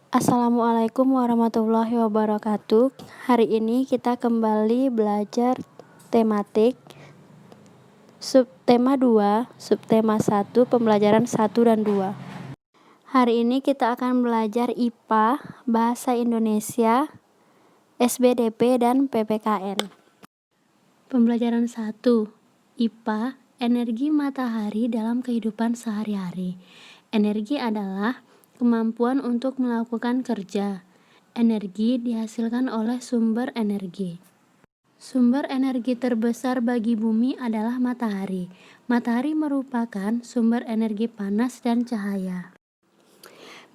Assalamualaikum warahmatullahi wabarakatuh. Hari ini kita kembali belajar tematik subtema 2, subtema 1, pembelajaran 1 dan 2. Hari ini kita akan belajar IPA, Bahasa Indonesia, SBDP, dan PPKN. Pembelajaran 1, IPA, energi matahari dalam kehidupan sehari-hari. Energi adalah kemampuan untuk melakukan kerja. Energi dihasilkan oleh sumber energi. Sumber energi terbesar bagi bumi adalah matahari. Matahari merupakan sumber energi panas dan cahaya.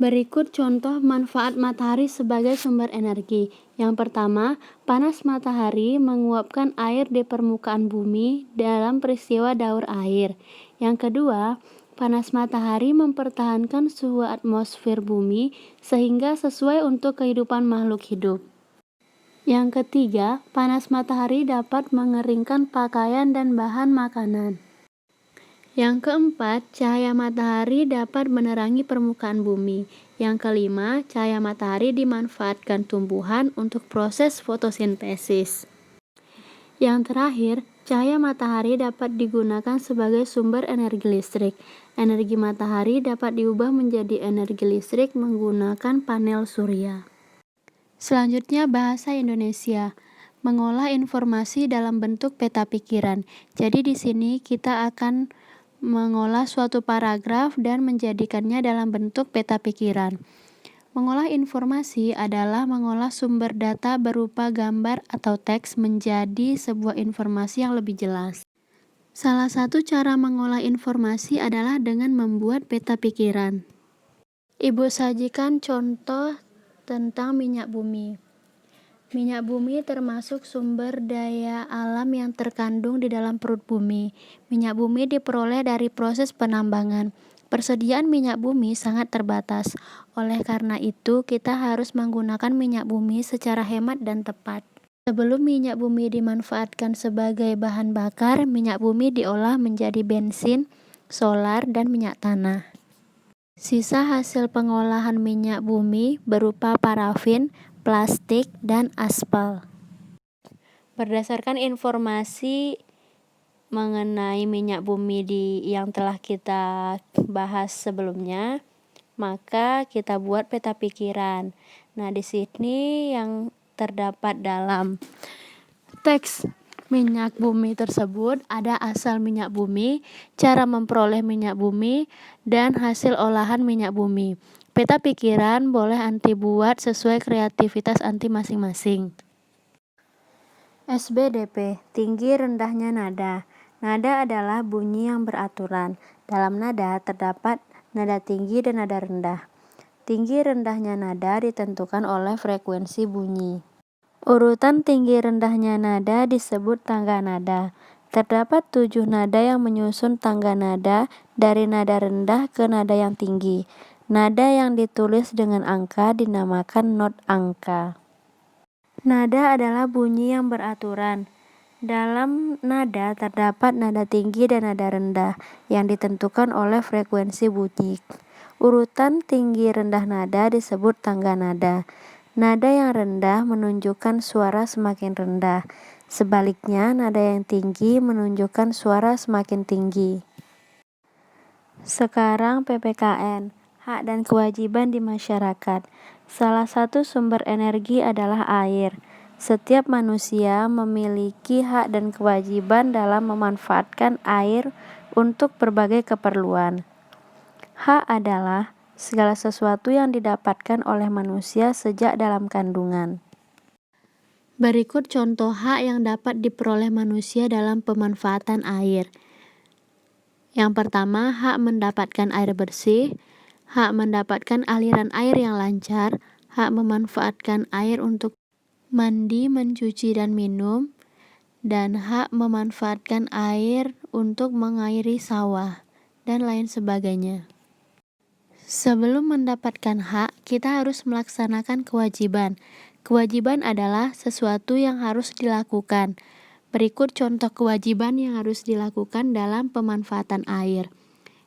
Berikut contoh manfaat matahari sebagai sumber energi. Yang pertama, panas matahari menguapkan air di permukaan bumi dalam peristiwa daur air. Yang kedua, panas matahari mempertahankan suhu atmosfer bumi sehingga sesuai untuk kehidupan makhluk hidup. Yang ketiga, panas matahari dapat mengeringkan pakaian dan bahan makanan. Yang keempat, cahaya matahari dapat menerangi permukaan bumi. Yang kelima, cahaya matahari dimanfaatkan tumbuhan untuk proses fotosintesis. Yang terakhir, cahaya matahari dapat digunakan sebagai sumber energi listrik. Energi matahari dapat diubah menjadi energi listrik menggunakan panel surya. Selanjutnya, bahasa Indonesia. Mengolah informasi dalam bentuk peta pikiran. Jadi di sini kita akan mengolah suatu paragraf dan menjadikannya dalam bentuk peta pikiran. Mengolah informasi adalah mengolah sumber data berupa gambar atau teks menjadi sebuah informasi yang lebih jelas. Salah satu cara mengolah informasi adalah dengan membuat peta pikiran. Ibu sajikan contoh tentang minyak bumi. Minyak bumi termasuk sumber daya alam yang terkandung di dalam perut bumi. Minyak bumi diperoleh dari proses penambangan. Persediaan minyak bumi sangat terbatas. Oleh karena itu, kita harus menggunakan minyak bumi secara hemat dan tepat. Sebelum minyak bumi dimanfaatkan sebagai bahan bakar, minyak bumi diolah menjadi bensin, solar, dan minyak tanah. Sisa hasil pengolahan minyak bumi berupa parafin, plastik, dan aspal. Berdasarkan informasi mengenai minyak bumi yang telah kita bahas sebelumnya, maka kita buat peta pikiran. Nah, di sini yang terdapat dalam teks minyak bumi tersebut ada asal minyak bumi, cara memperoleh minyak bumi, dan hasil olahan minyak bumi. Peta pikiran boleh anti buat sesuai kreativitas anti masing-masing. SBDP, tinggi rendahnya nada. Nada adalah bunyi yang beraturan. Dalam nada terdapat nada tinggi dan nada rendah. Tinggi rendahnya nada ditentukan oleh frekuensi bunyi. Urutan tinggi rendahnya nada disebut tangga nada. Terdapat 7 nada yang menyusun tangga nada dari nada rendah ke nada yang tinggi. Nada yang ditulis dengan angka dinamakan not angka. Nada adalah bunyi yang beraturan. Dalam nada terdapat nada tinggi dan nada rendah yang ditentukan oleh frekuensi bunyi. Urutan tinggi rendah nada disebut tangga nada. Nada yang rendah menunjukkan suara semakin rendah. Sebaliknya, nada yang tinggi menunjukkan suara semakin tinggi. Sekarang PPKN, hak dan kewajiban di masyarakat. Salah satu sumber energi adalah air. Setiap manusia memiliki hak dan kewajiban dalam memanfaatkan air untuk berbagai keperluan. Hak adalah segala sesuatu yang didapatkan oleh manusia sejak dalam kandungan. Berikut contoh hak yang dapat diperoleh manusia dalam pemanfaatan air. Yang pertama, hak mendapatkan air bersih, hak mendapatkan aliran air yang lancar, hak memanfaatkan air untuk mandi, mencuci, dan minum, dan hak memanfaatkan air untuk mengairi sawah, dan lain sebagainya. Sebelum mendapatkan hak, kita harus melaksanakan kewajiban. Kewajiban adalah sesuatu yang harus dilakukan. Berikut contoh kewajiban yang harus dilakukan dalam pemanfaatan air.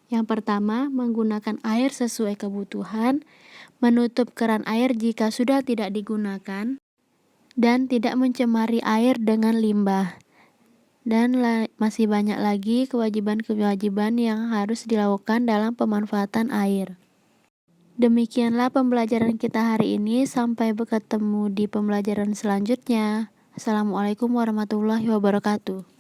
Yang pertama, menggunakan air sesuai kebutuhan, menutup keran air jika sudah tidak digunakan, dan tidak mencemari air dengan limbah. Dan masih banyak lagi kewajiban-kewajiban yang harus dilakukan dalam pemanfaatan air. Demikianlah pembelajaran kita hari ini. Sampai bertemu di pembelajaran selanjutnya. Assalamualaikum warahmatullahi wabarakatuh.